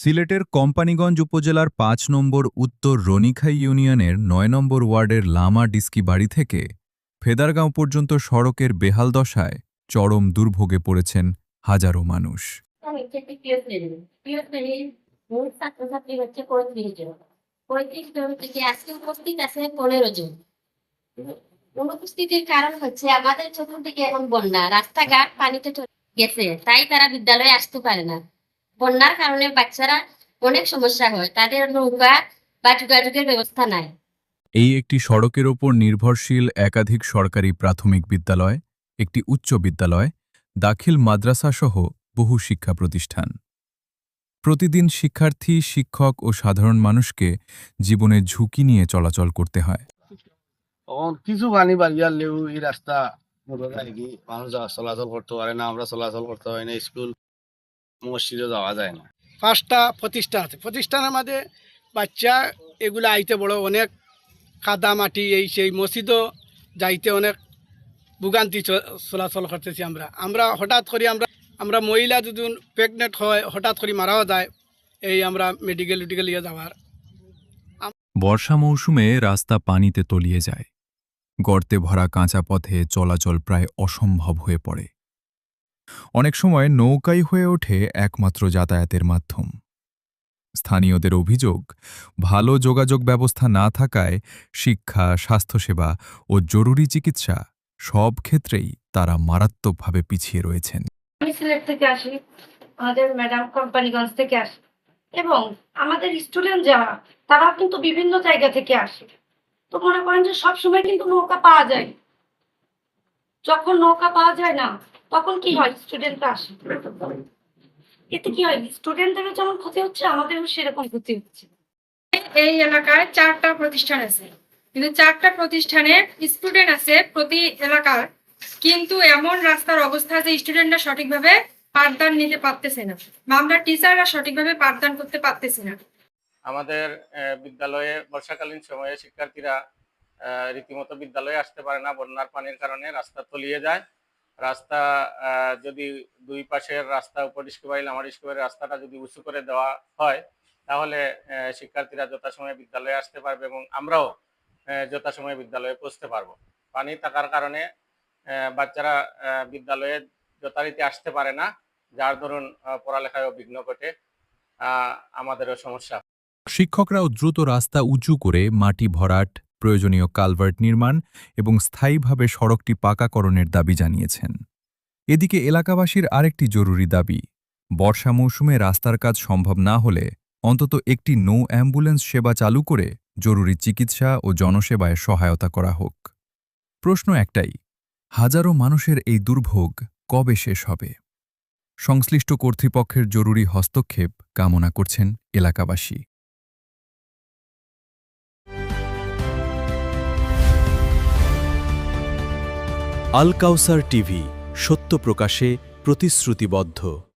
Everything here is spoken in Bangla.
সিলেটের কোম্পানীগঞ্জ উপজেলার ৫ নম্বর উত্তর রনিখাই ইউনিয়নের ৯ নম্বর ওয়ার্ডের লামা ডিস্কি বাড়ি থেকে ফেদারগাঁও পর্যন্ত সড়কের বেহাল দশায় চরম দুর্ভোগে পড়েছেন হাজারো মানুষ। আমি হচ্ছে একটি প্রিয় শ্রেণীর মোট ছাত্রছাত্রী হচ্ছে ৩৫ জন। ৩৫ জন থেকে আজকে উপস্থিত আছে ১৫ জন। অনুপস্থিতির কারণ হচ্ছে আমাদের চতুর্দিকে এখন বন্যা, রাস্তাঘাট পানিতে গেছে, তাই তারা বিদ্যালয়ে আসতে পারে না। বন্যার কারণে বাচ্চারা অনেক সমস্যা হয়, তাদের নৌকা বা যোগাযোগের ব্যবস্থা নাই। এই একটি সড়কের ওপর নির্ভরশীল একাধিক সরকারি প্রাথমিক বিদ্যালয়, একটি উচ্চ বিদ্যালয়, দাখিল মাদ্রাসাসহ বহু শিক্ষা প্রতিষ্ঠান। প্রতিদিন শিক্ষার্থী, শিক্ষক ও সাধারণ মানুষকে জীবনের ঝুঁকি নিয়ে চলাচল করতে হয়। কিছু পানি বাড়িয়ালেও এই রাস্তা কি মানুষ চলাচল করতে পারে না, আমরা চলাচল করতে পারি না, স্কুল মসজিদে যাওয়া যায় না। 5টা প্রতিষ্ঠান আছে, প্রতিষ্ঠানের মাঝে বাচ্চা এগুলো আইতে বড় অনেক কাদা মাটি এই সেই মসজিদও যাইতে অনেক ভোগান্তি চলাচল করতেছি। আমরা হঠাৎ করে আমরা মহিলা যদি প্রেগনেন্ট হয়, হঠাৎ করে মারাও যায়, এই আমরা মেডিকেল ইয়ে যাওয়ার। বর্ষা মৌসুমে রাস্তা পানিতে তলিয়ে যায়। গর্তে ভরা কাঁচা পথে চলাচল প্রায় অসম্ভব হয়ে পড়ে। অনেক সময় নৌকাই হয়ে ওঠে একমাত্র যাতায়াতের মাধ্যম। স্থানীয়দের অভিযোগ, ভালো যোগাযোগ ব্যবস্থা না থাকায় শিক্ষা, স্বাস্থ্যসেবা ও জরুরি চিকিৎসা সব ক্ষেত্রেই তারা মারাত্মকভাবে পিছিয়ে রয়েছেন। আমি সিলেট থেকে আসি, আমাদের ম্যাডাম কোম্পানীগঞ্জ থেকে আসে এবং আমাদের স্টুডেন্ট যারা তারা কিন্তু বিভিন্ন জায়গা থেকে আসে। তো মনে করেন যে সবসময় কিন্তু নৌকা পাওয়া যায়, যখন নৌকা পাওয়া যায় না তখন কি হয়, স্টুডেন্টরা আসে, এতে কি হয়, স্টুডেন্টদেরও যেমন ক্ষতি হচ্ছে, আমাদেরও সেরকম ক্ষতি হচ্ছে। এই এলাকায় 4টা প্রতিষ্ঠান আছে, কিন্তু 4টা প্রতিষ্ঠানে স্টুডেন্ট আছে প্রতি এলাকার, কিন্তু এমন রাস্তার অবস্থা যে স্টুডেন্টরা সঠিকভাবে পাঠদান নিতে পারতেছে না, বা আমরা টিচাররা সঠিকভাবে পাঠদান করতে পারতেছি না। আমাদের বিদ্যালয়ে বর্ষাকালীন সময়ে শিক্ষার্থীরা রীতিমতো বিদ্যালয়ে আসতে পারে না, বন্যার পানির কারণে রাস্তা তলিয়ে যায়। রাস্তা যদি দুই পাশের রাস্তা উপর ডিস্কোবাইল লামা ডিস্কোবাইলের রাস্তাটা যদি উঁচু করে দেওয়া হয়, তাহলে শিক্ষার্থীরা যথাসময়ে বিদ্যালয়ে আসতে পারবে এবং আমরাও যথাসময়ে বিদ্যালয়ে পৌঁছতে পারবো। পানি থাকার কারণে বাচ্চারা বিদ্যালয়ে যথারীতি আসতে পারে না, যার দরুন পড়ালেখায়ও বিঘ্ন ঘটে, আমাদেরও সমস্যা। শিক্ষকরাও দ্রুত রাস্তা উঁচু করে মাটি ভরাট, প্রয়োজনীয় কালভার্ট নির্মাণ এবং স্থায়ীভাবে সড়কটি পাকাকরণের দাবি জানিয়েছেন। এদিকে এলাকাবাসীর আরেকটি জরুরি দাবি, বর্ষা মৌসুমে রাস্তার কাজ সম্ভব না হলে অন্তত একটি নৌ অ্যাম্বুলেন্স সেবা চালু করে জরুরি চিকিৎসা ও জনসেবায় সহায়তা করা হোক। প্রশ্ন একটাই, হাজারো মানুষের এই দুর্ভোগ কবে শেষ হবে? সংশ্লিষ্ট কর্তৃপক্ষের জরুরি হস্তক্ষেপ কামনা করছেন এলাকাবাসী। আল কাউসার টিভি, সত্য প্রকাশে প্রতিশ্রুতিবদ্ধ।